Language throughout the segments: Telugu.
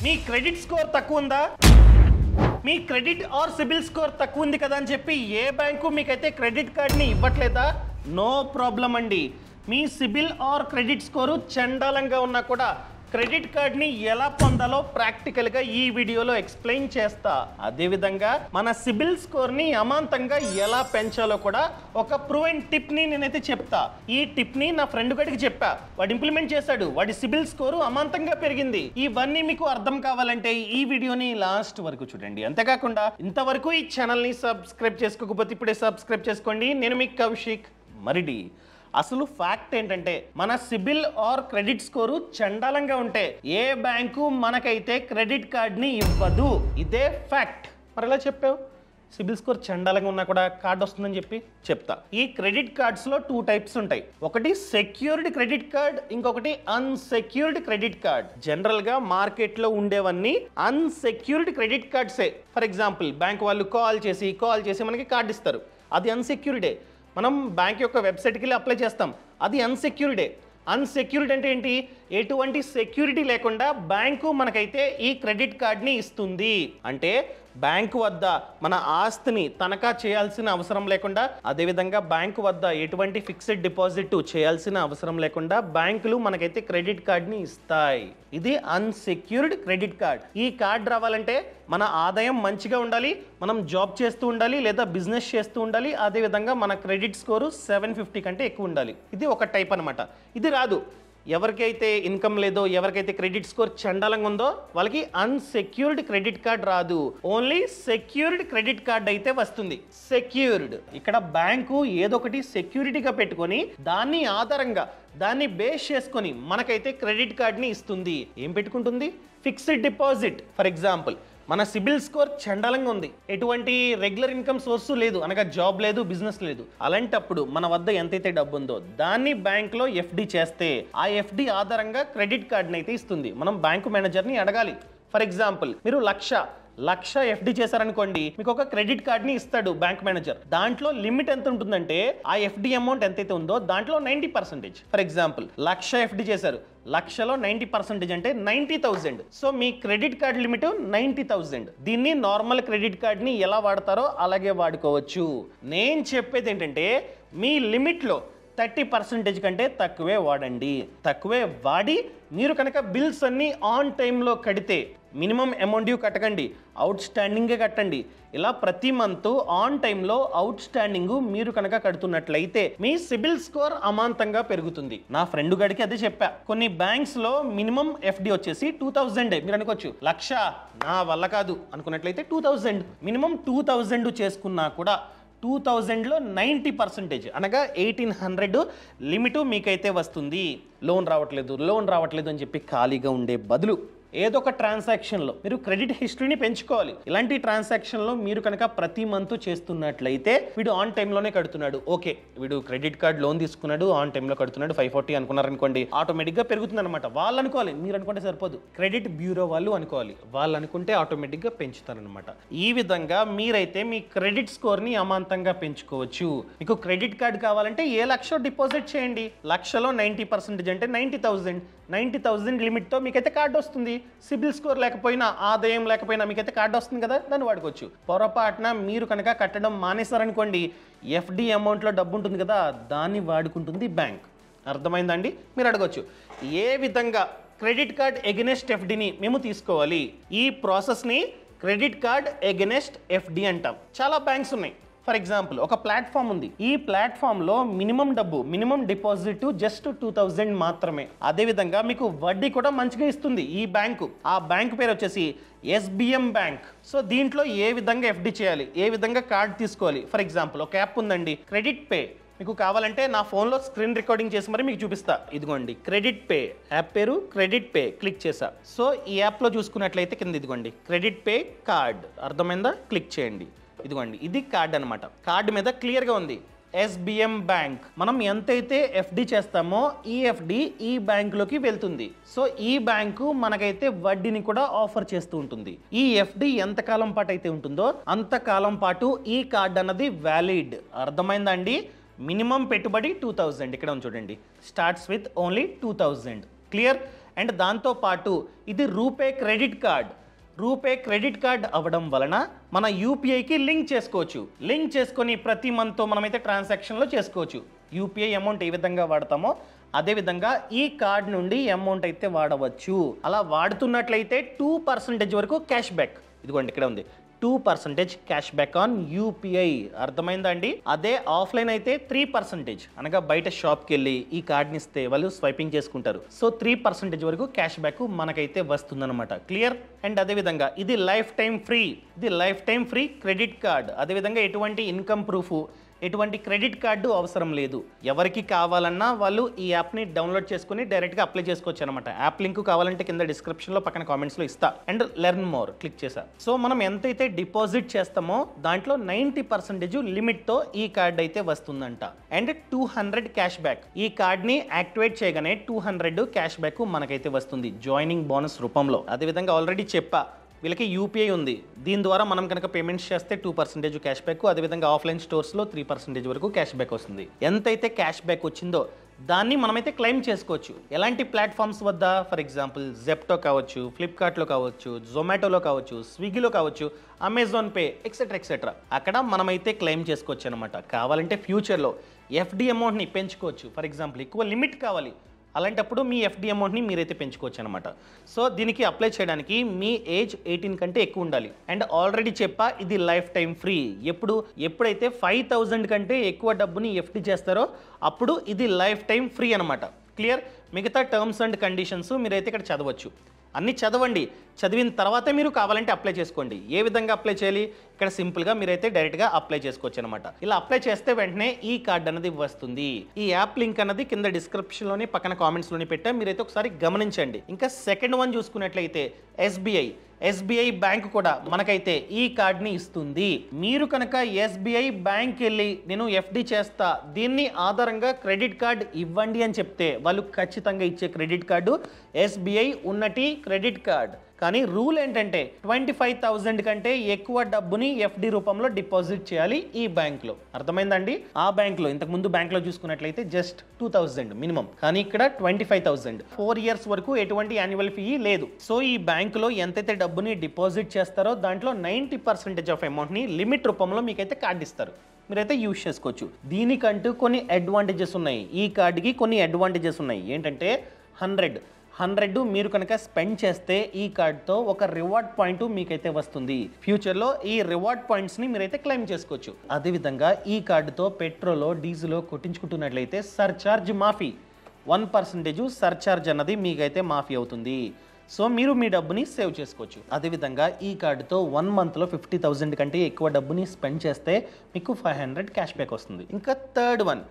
మీ క్రెడిట్ స్కోర్ తక్కువ ఉందా? మీ క్రెడిట్ ఆర్ సిబిల్ స్కోర్ తక్కువ ఉంది కదా అని చెప్పి ఏ బ్యాంకు మీకైతే క్రెడిట్ కార్డ్ని ఇవ్వట్లేదా? నో ప్రాబ్లం అండి. మీ సిబిల్ ఆర్ క్రెడిట్ స్కోరు చండాలంగా ఉన్నా కూడా క్రెడిట్ కార్డ్ని ఎలా పొందాలో ప్రాక్టికల్గా ఈ వీడియోలో ఎక్స్ప్లెయిన్ చేస్తా. అదేవిధంగా మన సిబిల్ స్కోర్ని అమాంతంగా ఎలా పెంచాలో కూడా ఒక ప్రూవెన్ టిప్ని నేనైతే చెప్తా. ఈ టిప్ని నా ఫ్రెండ్ గడికి చెప్పా, వాడు ఇంప్లిమెంట్ చేశాడు, వాడి సిబిల్ స్కోరు అమాంతంగా పెరిగింది. ఇవన్నీ మీకు అర్థం కావాలంటే ఈ వీడియోని లాస్ట్ వరకు చూడండి. అంతేకాకుండా ఇంతవరకు ఈ ఛానల్ని సబ్స్క్రైబ్ చేసుకోకపోతే ఇప్పుడే సబ్స్క్రైబ్ చేసుకోండి. నేను మీ కౌశిక్ మరిడి. అసలు ఫ్యాక్ట్ ఏంటంటే మన సిబిల్ ఆర్ క్రెడిట్ స్కోరు చండాలంగా ఉంటే ఏ బ్యాంకు మనకైతే క్రెడిట్ కార్డ్ని ఇవ్వదు. ఇదే ఫ్యాక్ట్. మరి ఎలా చెప్పావు? సిబిల్ స్కోర్ చండాలంగా ఉన్నా కూడా కార్డ్ వస్తుందని చెప్పి చెప్తా. ఈ క్రెడిట్ కార్డ్స్లో 2 టైప్స్ ఉంటాయి. ఒకటి సెక్యూర్డ్ క్రెడిట్ కార్డ్, ఇంకొకటి అన్సెక్యూర్డ్ క్రెడిట్ కార్డ్. జనరల్గా మార్కెట్లో ఉండేవన్నీ అన్సెక్యూర్డ్ క్రెడిట్ కార్డ్సే. ఫర్ ఎగ్జాంపుల్ బ్యాంక్ వాళ్ళు కాల్ చేసి మనకి కార్డు ఇస్తారు, అది అన్సెక్యూర్డే. మనం బ్యాంక్ యొక్క వెబ్సైట్కి వెళ్ళి అప్లై చేస్తాం, అది అన్సెక్యూర్డే. అన్సెక్యూర్డ్ అంటే ఏంటి? ఎటువంటి సెక్యూరిటీ లేకుండా బ్యాంకు మనకైతే ఈ క్రెడిట్ కార్డ్ని ఇస్తుంది. అంటే బ్యాంకు వద్ద మన ఆస్తిని తనఖా చేయాల్సిన అవసరం లేకుండా, అదేవిధంగా బ్యాంకు వద్ద ఎటువంటి ఫిక్స్డ్ డిపాజిట్ చేయాల్సిన అవసరం లేకుండా బ్యాంకులు మనకైతే క్రెడిట్ కార్డ్ని ఇస్తాయి. ఇది అన్సెక్యూర్డ్ క్రెడిట్ కార్డ్. ఈ కార్డ్ రావాలంటే మన ఆదాయం మంచిగా ఉండాలి, మనం జాబ్ చేస్తూ ఉండాలి లేదా బిజినెస్ చేస్తూ ఉండాలి, అదేవిధంగా మన క్రెడిట్ స్కోరు 750 కంటే ఎక్కువ ఉండాలి. ఇది ఒక టైప్ అనమాట. ఇది రాదు. ఎవరికైతే ఇన్కమ్ లేదో, ఎవరికైతే క్రెడిట్ స్కోర్ చండాలంగా ఉందో వాళ్ళకి అన్సెక్యూర్డ్ క్రెడిట్ కార్డ్ రాదు. ఓన్లీ సెక్యూర్డ్ క్రెడిట్ కార్డ్ అయితే వస్తుంది. సెక్యూర్డ్ ఇక్కడ బ్యాంకు ఏదో ఒకటి సెక్యూరిటీగా పెట్టుకొని దాన్ని ఆధారంగా దాన్ని బేస్ చేసుకొని మనకైతే క్రెడిట్ కార్డ్ని ఇస్తుంది. ఏం పెట్టుకుంటుంది? Fixed deposit. ఫర్ ఎగ్జాంపుల్ మన సిబిల్ స్కోర్ చండాలంగా ఉంది, ఎటువంటి రెగ్యులర్ ఇన్కమ్ సోర్సు లేదు, అనగా జాబ్ లేదు, బిజినెస్ లేదు. అలాంటప్పుడు మన వద్ద ఎంతైతే డబ్బు ఉందో దాన్ని బ్యాంక్లో ఎఫ్డి చేస్తే ఆ ఎఫ్డి ఆధారంగా క్రెడిట్ కార్డ్ని అయితే ఇస్తుంది. మనం బ్యాంకు మేనేజర్ని అడగాలి. ఫర్ ఎగ్జాంపుల్ మీరు లక్ష ఎఫ్డి చేశారనుకోండి, మీకు ఒక క్రెడిట్ కార్డ్ని ఇస్తాడు బ్యాంక్ మేనేజర్. దాంట్లో లిమిట్ ఎంత ఉంటుందంటే ఆ ఎఫ్డి అమౌంట్ ఎంతైతే ఉందో దాంట్లో 90%. ఫర్ ఎగ్జాంపుల్ 1,00,000 ఎఫ్డి చేశారు, 1,00,000లో 90% అంటే 90,000. సో మీ క్రెడిట్ కార్డ్ లిమిట్ 90,000. దీన్ని నార్మల్ క్రెడిట్ కార్డ్ని ఎలా వాడతారో అలాగే వాడుకోవచ్చు. నేను చెప్పేది ఏంటంటే మీ లిమిట్లో 30% కంటే తక్కువే వాడండి. తక్కువే వాడి మీరు కనుక బిల్స్ అన్ని ఆన్ టైంలో కడితే, మినిమం అమౌంట్ డ్యూ కట్టకండి, అవుట్ స్టాండింగే కట్టండి. ఇలా ప్రతి మంత్ ఆన్ టైంలో అవుట్ స్టాండింగ్ మీరు కనుక కడుతున్నట్లయితే మీ సిబిల్ స్కోర్ అమాంతంగా పెరుగుతుంది. నా ఫ్రెండ్ గడికి అదే చెప్పా. కొన్ని బ్యాంక్స్ లో మినిమం ఎఫ్డి వచ్చేసి 2000. మీరు అనుకోవచ్చు 1,00,000 నా వల్ల కాదు అనుకున్నట్లయితే 2000 మినిమం 2000 చేసుకున్నా కూడా 2000లో 90% అనగా 1800 లిమిట్ మీకైతే వస్తుంది. లోన్ రావట్లేదు అని చెప్పి ఖాళీగా ఉండే బదులు ఏదో ఒక ట్రాన్సాక్షన్లో మీరు క్రెడిట్ హిస్టరీని పెంచుకోవాలి. ఇలాంటి ట్రాన్సాక్షన్లో మీరు కనుక ప్రతి మంత్ చేస్తున్నట్లయితే వీడు ఆన్ టైంలోనే కడుతున్నాడు, ఓకే వీడు క్రెడిట్ కార్డ్ లోన్ తీసుకున్నాడు, ఆన్ టైంలో కడుతున్నాడు, 540 అనుకున్నారనుకోండి, ఆటోమేటిక్గా పెరుగుతుంది అనమాట. వాళ్ళు అనుకోవాలి, మీరు అనుకుంటే సరిపోదు, క్రెడిట్ బ్యూరో వాళ్ళు అనుకోవాలి. వాళ్ళు అనుకుంటే ఆటోమేటిక్గా పెంచుతారనమాట. ఈ విధంగా మీరైతే మీ క్రెడిట్ స్కోర్ని అమాంతంగా పెంచుకోవచ్చు. మీకు క్రెడిట్ కార్డ్ కావాలంటే 1,00,000 డిపాజిట్ చేయండి. 1,00,000లో 90% అంటే 90,000 లిమిట్తో మీకైతే కార్డు వస్తుంది. సిబిల్ స్కోర్ లేకపోయినా, ఆదాయం లేకపోయినా మీకైతే కార్డు వస్తుంది కదా, దాన్ని వాడుకోవచ్చు. పొరపాటున మీరు కనుక కట్టడం మానేశారనుకోండి, ఎఫ్డి అమౌంట్లో డబ్బు ఉంటుంది కదా, దాన్ని వాడుకుంటుంది బ్యాంక్. అర్థమైందండి? మీరు అడగొచ్చు ఏ విధంగా క్రెడిట్ కార్డ్ ఎగెనెస్ట్ ఎఫ్డిని మేము తీసుకోవాలి? ఈ ప్రాసెస్ని క్రెడిట్ కార్డ్ ఎగెనెస్ట్ ఎఫ్డి అంటాం. చాలా బ్యాంక్స్ ఉన్నాయి. ఫర్ ఎగ్జాంపుల్ ఒక ప్లాట్ఫామ్ ఉంది. ఈ ప్లాట్ఫామ్లో మినిమం డిపాజిట్ జస్ట్ 2000 మాత్రమే. అదేవిధంగా మీకు వడ్డీ కూడా మంచిగా ఇస్తుంది ఈ బ్యాంకు. ఆ బ్యాంక్ పేరు వచ్చేసి SBM బ్యాంక్. సో దీంట్లో ఏ విధంగా ఎఫ్డి చేయాలి, ఏ విధంగా కార్డ్ తీసుకోవాలి? ఫర్ ఎగ్జాంపుల్ ఒక యాప్ ఉందండి, క్రెడిట్ పే. మీకు కావాలంటే నా ఫోన్లో స్క్రీన్ రికార్డింగ్ చేసి మరి మీకు చూపిస్తా. ఇదిగోండి క్రెడిట్ పే, యాప్ పేరు క్రెడిట్ పే. క్లిక్ చేసా. సో ఈ యాప్లో చూసుకున్నట్లయితే కింద ఇదిగోండి క్రెడిట్ పే కార్డ్. అర్థమైందా? క్లిక్ చేయండి. ఇదిగోండి ఇది కార్డ్ అనమాట. కార్డు మీద క్లియర్గా ఉంది SBM బ్యాంక్. మనం ఎంతైతే ఎఫ్డి చేస్తామో ఈ ఎఫ్డి ఈ బ్యాంకులోకి వెళ్తుంది. సో ఈ బ్యాంకు మనకైతే వడ్డీని కూడా ఆఫర్ చేస్తూ ఉంటుంది. ఈ ఎఫ్డి ఎంతకాలం పాటు అయితే ఉంటుందో అంతకాలం పాటు ఈ కార్డ్ అన్నది వ్యాలిడ్. అర్థమైందా అండి? మినిమం పెట్టుబడి 2000. ఇక్కడ చూడండి, starts with only 2000. Clear? And దాంతోపాటు ఇది RuPay credit card. RuPay credit card అవ్వడం వలన మన యూపీఐకి లింక్ చేసుకోవచ్చు. లింక్ చేసుకొని ప్రతి మంత్ మనమైతే ట్రాన్సాక్షన్లో చేసుకోవచ్చు. యూపీఐ అమౌంట్ ఏ విధంగా వాడతామో అదేవిధంగా ఈ కార్డ్ నుండి అమౌంట్ అయితే వాడవచ్చు. అలా వాడుతున్నట్లయితే 2% వరకు క్యాష్ బ్యాక్, ఇదిగోండి ఇక్కడ ఉంది 2% క్యాష్ బ్యాక్ ఆన్ యూపీఐ. అర్థమైందా అండి? అదే ఆఫ్లైన్ అయితే 3%, అనగా బయట షాప్కి వెళ్ళి ఈ కార్డ్ని ఇస్తే వాళ్ళు స్వైపింగ్ చేసుకుంటారు. సో 3% వరకు క్యాష్ బ్యాక్ మనకైతే వస్తుందన్నమాట. క్లియర్? అండ్ అదేవిధంగా ఇది లైఫ్ టైం ఫ్రీ. ఇది life time free credit card. అదేవిధంగా ఎటువంటి ఇన్కమ్ ప్రూఫ్, ఎటువంటి క్రెడిట్ కార్డు అవసరం లేదు. ఎవరికి కావాలన్నా వాళ్ళు ఈ యాప్ని డౌన్లోడ్ చేసుకుని డైరెక్ట్గా అప్లై చేసుకోవచ్చు అనమాట. యాప్ లింక్ కావాలంటే కింద డిస్క్రిప్షన్లో పక్కన కామెంట్స్లో ఇస్తా. అండ్ లెర్న్ మోర్ క్లిక్ చేసా. సో మనం ఎంతైతే డిపాజిట్ చేస్తామో దాంట్లో 90% లిమిట్తో ఈ కార్డ్ అయితే వస్తుందంట. And 200 cash back. ఈ కార్డ్ని యాక్టివేట్ చేయగానే 200 క్యాష్ బ్యాక్ మనకైతే వస్తుంది జాయినింగ్ బోనస్ రూపంలో. అదేవిధంగా ఆల్రెడీ చెప్పా వీళ్ళకి యూపీఐ ఉంది. దీని ద్వారా మనం కనుక పేమెంట్స్ చేస్తే 2% క్యాష్ బ్యాక్, అదేవిధంగా ఆఫ్లైన్ స్టోర్స్లో 3% వరకు క్యాష్ బ్యాక్ వస్తుంది. ఎంతైతే క్యాష్ బ్యాక్ వచ్చిందో దాన్ని మనమైతే క్లెయిమ్ చేసుకోవచ్చు. ఎలాంటి ప్లాట్ఫామ్స్ వద్ద? ఫర్ ఎగ్జాంపుల్ జెప్టో కావచ్చు, ఫ్లిప్కార్ట్లో కావచ్చు, జొమాటోలో కావచ్చు, స్విగ్గీలో కావచ్చు, అమెజాన్ పే ఎక్సెట్రా. అక్కడ మనమైతే క్లెయిమ్ చేసుకోవచ్చు అనమాట. కావాలంటే ఫ్యూచర్లో ఎఫ్డి అమౌంట్ని పెంచుకోవచ్చు. ఫర్ ఎగ్జాంపుల్ ఎక్కువ లిమిట్ కావాలి, అలాంటప్పుడు మీ ఎఫ్డి అమౌంట్ని మీరైతే పెంచుకోవచ్చు అనమాట. సో దీనికి అప్లై చేయడానికి మీ ఏజ్ 18 కంటే ఎక్కువ ఉండాలి. అండ్ ఆల్రెడీ చెప్పా ఇది లైఫ్ టైం ఫ్రీ. ఎప్పుడైతే 5,000 కంటే ఎక్కువ డబ్బుని ఎఫ్డి చేస్తారో అప్పుడు ఇది లైఫ్ టైం ఫ్రీ అనమాట. క్లియర్? మిగతా టర్మ్స్ అండ్ కండిషన్స్ మీరైతే ఇక్కడ చదవచ్చు. అన్నీ చదవండి. చదివిన తర్వాత మీరు కావాలంటే అప్లై చేసుకోండి. ఏ విధంగా అప్లై చేయాలి? ఇక్కడ సింపుల్గా మీరైతే డైరెక్ట్గా అప్లై చేసుకోవచ్చు అనమాట. ఇలా అప్లై చేస్తే వెంటనే ఈ కార్డ్ అనేది వస్తుంది. ఈ యాప్ లింక్ అన్నది కింద డిస్క్రిప్షన్లోని పక్కన కామెంట్స్లోని పెట్టా, మీరైతే ఒకసారి గమనించండి. ఇంకా సెకండ్ వన్ చూసుకున్నట్లయితే ఎస్బీఐ బ్యాంక్ కూడా మనకైతే ఈ కార్డ్ని ఇస్తుంది. మీరు కనుక ఎస్బీఐ బ్యాంక్ వెళ్ళి నేను ఎఫ్డి చేస్తా, దీన్ని ఆధారంగా క్రెడిట్ కార్డ్ ఇవ్వండి అని చెప్తే వాళ్ళు ఖచ్చితంగా ఇచ్చే క్రెడిట్ కార్డు ఎస్బీఐ ఉన్నటి క్రెడిట్ కార్డ్. కానీ రూల్ ఏంటంటే 25,000 కంటే ఎక్కువ డబ్బుని ఎఫ్డి రూపంలో డిపాజిట్ చేయాలి ఈ బ్యాంక్లో. అర్థమైందండి? ఆ బ్యాంక్లో ఇంతకుముందు బ్యాంక్లో చూసుకున్నట్లయితే జస్ట్ 2,000 మినిమం, కానీ ఇక్కడ 25,000. 4 years వరకు ఎటువంటి యాన్యువల్ ఫీ లేదు. సో ఈ బ్యాంకులో ఎంతైతే డబ్బుని డిపాజిట్ చేస్తారో దాంట్లో 90% ఆఫ్ అమౌంట్ని లిమిట్ రూపంలో మీకైతే కార్డు ఇస్తారు. మీరైతే యూజ్ చేసుకోవచ్చు. దీనికంటూ కొన్ని అడ్వాంటేజెస్ ఉన్నాయి. ఈ కార్డుకి కొన్ని అడ్వాంటేజెస్ ఉన్నాయి. ఏంటంటే 100 మీరు కనుక స్పెండ్ చేస్తే ఈ కార్డ్తో ఒక రివార్డ్ పాయింట్ మీకైతే వస్తుంది. ఫ్యూచర్లో ఈ రివార్డ్ పాయింట్స్ని మీరైతే క్లెయిమ్ చేసుకోవచ్చు. అదేవిధంగా ఈ కార్డుతో పెట్రోల్, డీజిల్ కొట్టించుకుంటున్నట్లయితే సర్చార్జ్ మాఫీ, 1% సర్చార్జ్ అన్నది మీకైతే మాఫీ అవుతుంది. సో మీరు మీ డబ్బుని సేవ్ చేసుకోవచ్చు. అదేవిధంగా ఈ కార్డుతో 1 monthలో 50,000 కంటే ఎక్కువ డబ్బుని స్పెండ్ చేస్తే మీకు 500 క్యాష్ బ్యాక్ వస్తుంది. ఇంకా third one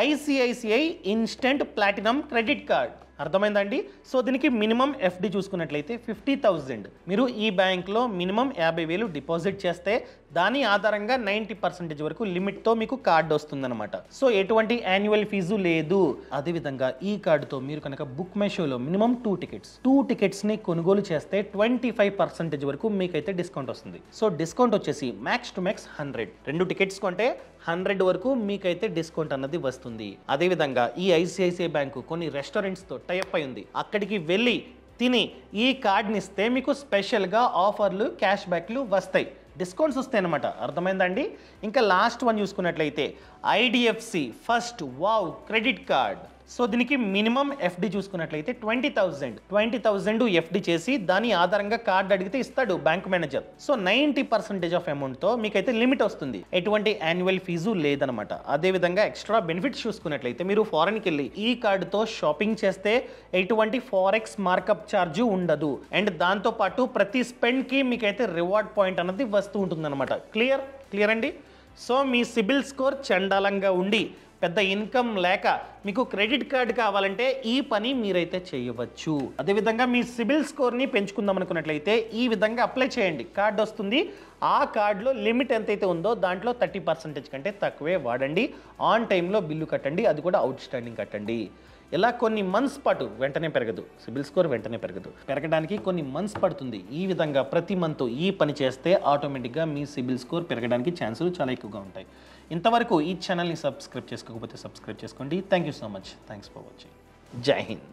ICICI instant platinum credit card. అర్థమైందండి? సో దీనికి మినిమం ఎఫ్డి చూసుకున్నట్లయితే 50,000. మీరు ఈ బ్యాంక్లో మినిమం 50,000 డిపాజిట్ చేస్తే దాని ఆధారంగా 90% వరకు లిమిట్తో మీకు కార్డు వస్తుందన్నమాట. సో ఎటువంటి యాన్యువల్ ఫీజు లేదు. అదేవిధంగా ఈ కార్డుతో మీరు కనుక బుక్ మై షోలో మినిమం 2 టికెట్స్ని కొనుగోలు చేస్తే 25% వరకు మీకైతే డిస్కౌంట్ వస్తుంది. సో డిస్కౌంట్ వచ్చేసి మ్యాక్స్ టు మ్యాక్స్ 100. 2 టికెట్స్ కొంటే 100 వరకు మీకైతే డిస్కౌంట్ అన్నది వస్తుంది. అదేవిధంగా ఈ ఐసిఐసిఐ బ్యాంకు కొన్ని రెస్టారెంట్స్తో టైప్ అయి ఉంది. అక్కడికి వెళ్ళి తిని ఈ కార్డ్ని ఇస్తే మీకు స్పెషల్గా ఆఫర్లు, క్యాష్ బ్యాక్లు వస్తాయి, డిస్కౌంట్స్ వస్తాయి అనమాట. అర్థమైందండి? ఇంకా లాస్ట్ వన్ చూసుకున్నట్లయితే IDFC first wow credit card. So దీనికి మినిమం ఎఫ్డి చూసుకున్నట్లయితే 20,000 ఎఫ్డి చేసి దాని ఆధారంగా కార్డు అడిగితే ఇస్తాడు బ్యాంక్ మేనేజర్. సో 90% ఆఫ్ అమౌంట్తో మీకైతే లిమిట్ వస్తుంది. ఎటువంటి యాన్యువల్ ఫీజు లేదనమాట. అదేవిధంగా ఎక్స్ట్రా బెనిఫిట్స్ చూసుకున్నట్లయితే మీరు ఫారెన్కి వెళ్ళి ఈ కార్డుతో షాపింగ్ చేస్తే ఎటువంటి ఫారెక్స్ మార్కప్ ఛార్జ్ ఉండదు. అండ్ దాంతోపాటు ప్రతి స్పెండ్కి మీకైతే రివార్డ్ పాయింట్ అన్నది వస్తూ ఉంటుందన్నమాట. క్లియర్ అండి? సో మీ సిబిల్ స్కోర్ చండాలంగా ఉండి పెద్ద ఇన్కమ్ లేక మీకు క్రెడిట్ కార్డు కావాలంటే ఈ పని మీరైతే చేయవచ్చు. అదేవిధంగా మీ సిబిల్ స్కోర్ని పెంచుకుందాం అనుకున్నట్లయితే ఈ విధంగా అప్లై చేయండి. కార్డు వస్తుంది. ఆ కార్డులో లిమిట్ ఎంతైతే ఉందో దాంట్లో 30% కంటే తక్కువే వాడండి. ఆన్ టైంలో బిల్లు కట్టండి, అది కూడా అవుట్ స్టాండింగ్ కట్టండి. ఇలా కొన్ని మంత్స్ పాటు వెంటనే పెరగదు, సిబిల్ స్కోర్ వెంటనే పెరగడానికి కొన్ని మంత్స్ పడుతుంది. ఈ విధంగా ప్రతి మంత్ ఈ పని చేస్తే ఆటోమేటిక్గా మీ సిబిల్ స్కోర్ పెరగడానికి ఛాన్సులు చాలా ఎక్కువగా ఉంటాయి. ఇంతవరకు ఈ ఛానల్ని సబ్స్క్రైబ్ చేసుకోకపోతే సబ్స్క్రైబ్ చేసుకోండి. Thank you so much. Thanks for watching. జై హింద్.